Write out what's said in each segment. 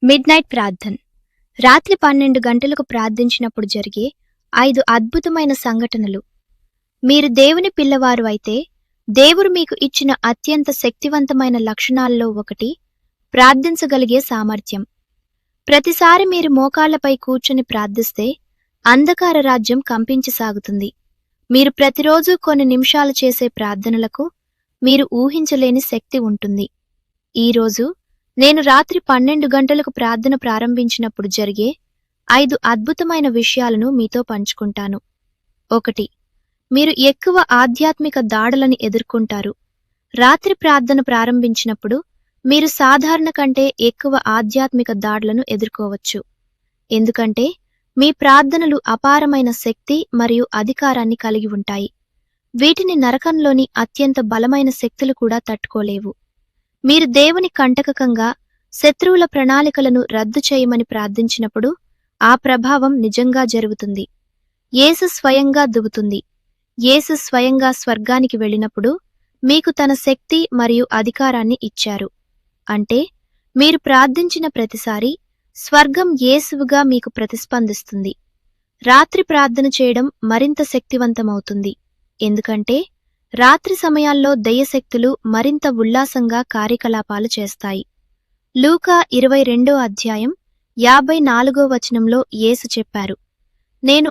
Mid night ప్రార్థన. రాత్రి 12 గంటలకు ప్రార్థించినప్పుడు జరిగే 5 అద్భుతమైన సంఘటనలు. మీరు దేవుని పిల్లవారు అయితే దేవుడు మీకు ఇచ్చిన అత్యంత శక్తివంతమైన లక్షణాల్లో ఒకటి ప్రార్థించగలిగే సామర్థ్యం. ప్రతిసారి మీరు మోకాళ్లపై కూర్చుని ప్రార్థిస్తే అంధకార రాజ్యం కంపించసాగుతుంది. మీరు ప్రతిరోజు కొన్ని నిమిషాలు చేసే ప్రార్థనలకు మీరు ఊహించలేని శక్తి ఉంటుంది. ఈరోజు నేను రాత్రి 12 గంటలకు ప్రార్థన ప్రారంభించినప్పుడు జరిగే 5 అద్భుతమైన విషయాలను మీతో పంచుకుంటాను. 1. మీరు ఎక్కువ ఆధ్యాత్మిక దాడులను ఎదుర్కొంటారు. రాత్రి ప్రార్థన ప్రారంభించినప్పుడు మీరు సాధారణ కంటే ఎక్కువ ఆధ్యాత్మిక దాడులను ఎదుర్కోవచ్చు. ఎందుకంటే మీ ప్రార్థనలు అపారమైన శక్తి మరియు అధికారాన్ని కలిగి ఉంటాయి. వీటిని నరకంలోని అత్యంత బలమైన శక్తులు కూడా తట్టుకోలేవు. మీరు దేవుని కంటకకంగా శత్రువుల ప్రణాళికలను రద్దు చేయమని ప్రార్థించినప్పుడు ఆ ప్రభావం నిజంగా జరుగుతుంది. యేసు స్వయంగా దువ్వుతుంది. యేసు స్వయంగా స్వర్గానికి వెళ్ళినప్పుడు మీకు తన శక్తి మరియు అధికారాన్ని ఇచ్చారు. అంటే మీరు ప్రార్థించిన ప్రతిసారి స్వర్గం యేసువుగా మీకు ప్రతిస్పందిస్తుంది. రాత్రి ప్రార్థన చేయడం మరింత శక్తివంతమవుతుంది. ఎందుకంటే రాత్రి సమయాల్లో దెయ్యశక్తులు మరింత ఉల్లాసంగా కార్యకలాపాలు చేస్తాయి. లూకా 22వ అధ్యాయం 54వ వచనంలో యేసు చెప్పారు, నేను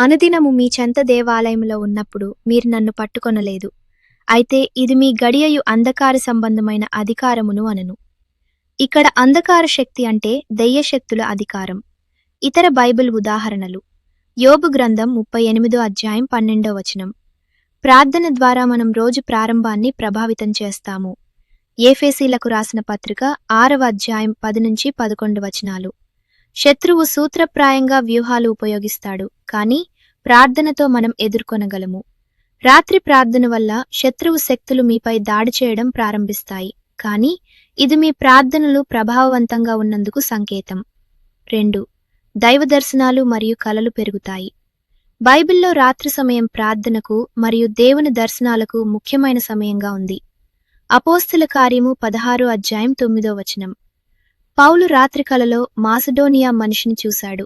అనుదినము మీ చెంత దేవాలయంలో ఉన్నప్పుడు మీరు నన్ను పట్టుకొనలేదు. అయితే ఇది మీ గడియయు అంధకార సంబంధమైన అధికారమును అనను. ఇక్కడ అంధకార శక్తి అంటే దెయ్యశక్తుల అధికారం. ఇతర బైబిల్ ఉదాహరణలు: యోబు గ్రంథం 38వ అధ్యాయం 12వ వచనం. ప్రార్థన ద్వారా మనం రోజు ప్రారంభాన్ని ప్రభావితం చేస్తాము. ఎఫెసీలకు రాసిన పత్రిక 6వ అధ్యాయం 10-11 వచనాలు. శత్రువు సూత్రప్రాయంగా వ్యూహాలు ఉపయోగిస్తాడు, కానీ ప్రార్థనతో మనం ఎదుర్కొనగలము. రాత్రి ప్రార్థన వల్ల శత్రువు శక్తులు మీపై దాడి చేయడం ప్రారంభిస్తాయి, కానీ ఇది మీ ప్రార్థనలు ప్రభావవంతంగా ఉన్నందుకు సంకేతం. 2. దైవ దర్శనాలు మరియు కలలు పెరుగుతాయి. బైబిల్లో రాత్రి సమయం ప్రార్థనకు మరియు దేవుని దర్శనాలకు ముఖ్యమైన సమయంగా ఉంది. అపోస్తల కార్యము 16వ అధ్యాయం 9వ వచనం. పౌలు రాత్రి కలలో మాసిడోనియా మనిషిని చూశాడు.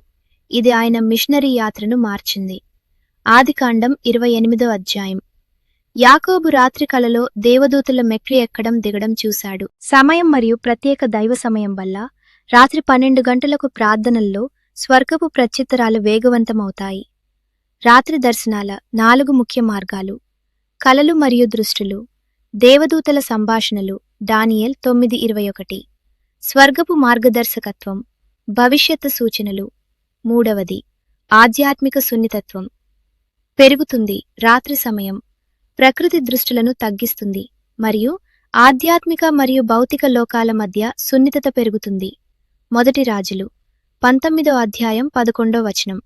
ఇది ఆయన మిషనరీ యాత్రను మార్చింది. ఆదికాండం 28వ అధ్యాయం. యాకోబు రాత్రి కలలో దేవదూతల మెక్రి ఎక్కడం దిగడం చూశాడు. సమయం మరియు ప్రత్యేక దైవ సమయం వల్ల రాత్రి 12 గంటలకు ప్రార్థనల్లో స్వర్గపు ప్రత్యుత్తరాలు వేగవంతమవుతాయి. రాత్రి దర్శనాల 4 ముఖ్య మార్గాలు: కలలు మరియు దృష్టులు, దేవదూతల సంభాషణలు దానియేల్ 9:21, స్వర్గపు మార్గదర్శకత్వం, భవిష్యత్తు సూచనలు. 3వది ఆధ్యాత్మిక సున్నితత్వం పెరుగుతుంది. రాత్రి సమయం ప్రకృతి దృష్టులను తగ్గిస్తుంది మరియు ఆధ్యాత్మిక మరియు భౌతిక లోకాల మధ్య సున్నితత పెరుగుతుంది. 1 రాజులు 19వ అధ్యాయం 11వ వచనం.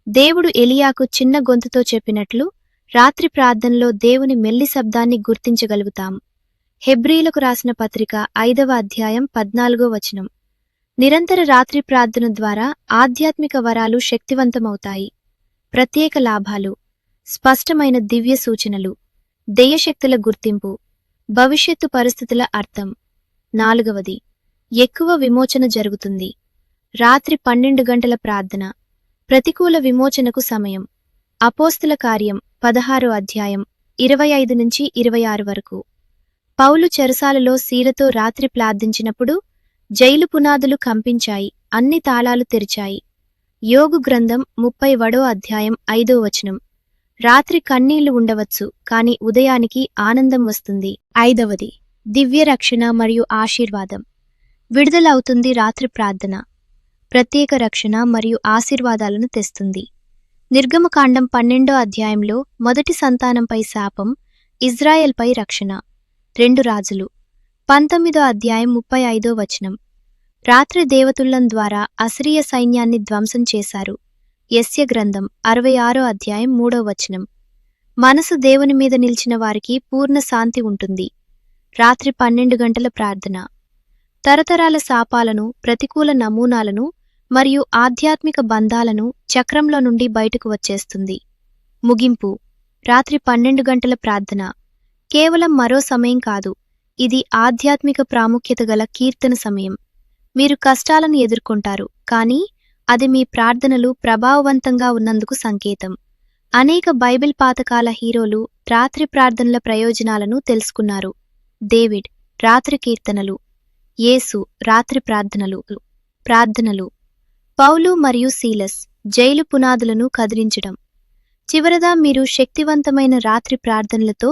దేవుడు ఎలియాకు చిన్న గొంతుతో చెప్పినట్లు రాత్రి ప్రార్థనలో దేవుని మెల్లి శబ్దాన్ని గుర్తించగలుగుతాం. హెబ్రీలకు రాసిన పత్రిక 5వ అధ్యాయం 14వ వచనం. నిరంతర రాత్రి ప్రార్థన ద్వారా ఆధ్యాత్మిక వరాలు శక్తివంతమవుతాయి. ప్రత్యేక లాభాలు: స్పష్టమైన దివ్య సూచనలు, దెయ్యశక్తుల గుర్తింపు, భవిష్యత్తు పరిస్థితుల అర్థం. 4వది ఎక్కువ విమోచన జరుగుతుంది. రాత్రి 12 గంటల ప్రార్థన ప్రతికూల విమోచనకు సమయం. అపోస్తల కార్యం 16వ అధ్యాయం 25-26 వరకు. పౌలు చెరసాలలో సీలతో రాత్రి ప్రార్థించినప్పుడు జైలు పునాదులు కంపించాయి, అన్ని తాళాలు తెరిచాయి. యోగు గ్రంథం 30వ అధ్యాయం 5వ వచనం. రాత్రి కన్నీళ్లు ఉండవచ్చు, కాని ఉదయానికి ఆనందం వస్తుంది. 5వది దివ్య రక్షణ మరియు ఆశీర్వాదం. విడుదల అవుతుంది. రాత్రి ప్రార్థన ప్రత్యేక రక్షణ మరియు ఆశీర్వాదాలను తెస్తుంది. నిర్గమకాండం 12వ అధ్యాయంలో మొదటి సంతానంపై శాపం, ఇజ్రాయెల్పై రక్షణ. 2 రాజులు 19వ అధ్యాయం 35వ వచనం. రాత్రి దేవతుల్లం ద్వారా అసిరియా సైన్యాన్ని ధ్వంసం చేశారు. యెస్య గ్రంథం 66వ అధ్యాయం 3వ వచనం. మనసు దేవుని మీద నిలిచిన వారికి పూర్ణ శాంతి ఉంటుంది. రాత్రి 12 గంటల ప్రార్థన తరతరాల శాపాలను, ప్రతికూల నమూనాలను మరియు ఆధ్యాత్మిక బంధాలను చక్రంలో నుండి బయటకు వచ్చేస్తుంది. ముగింపు: రాత్రి 12 గంటల ప్రార్థన కేవలం మరో సమయం కాదు, ఇది ఆధ్యాత్మిక ప్రాముఖ్యత గల కీర్తన సమయం. మీరు కష్టాలను ఎదుర్కొంటారు, కానీ అది మీ ప్రార్థనలు ప్రభావవంతంగా ఉన్నందుకు సంకేతం. అనేక బైబిల్ పాతకాల హీరోలు రాత్రి ప్రార్థనల ప్రయోజనాలను తెలుసుకున్నారు. డేవిడ్ రాత్రి కీర్తనలు, యేసు రాత్రి ప్రార్థనలు, పౌలు మరియు సీలస్ జైలు పునాదులను కదిలించడం. చివరదా మీరు శక్తివంతమైన రాత్రి ప్రార్థనలతో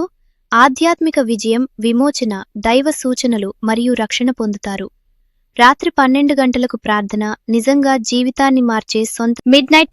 ఆధ్యాత్మిక విజయం, విమోచన, దైవ సూచనలు మరియు రక్షణ పొందుతారు. రాత్రి 12 గంటలకు ప్రార్థన నిజంగా జీవితాన్ని మార్చే సొంత మిడ్ నైట్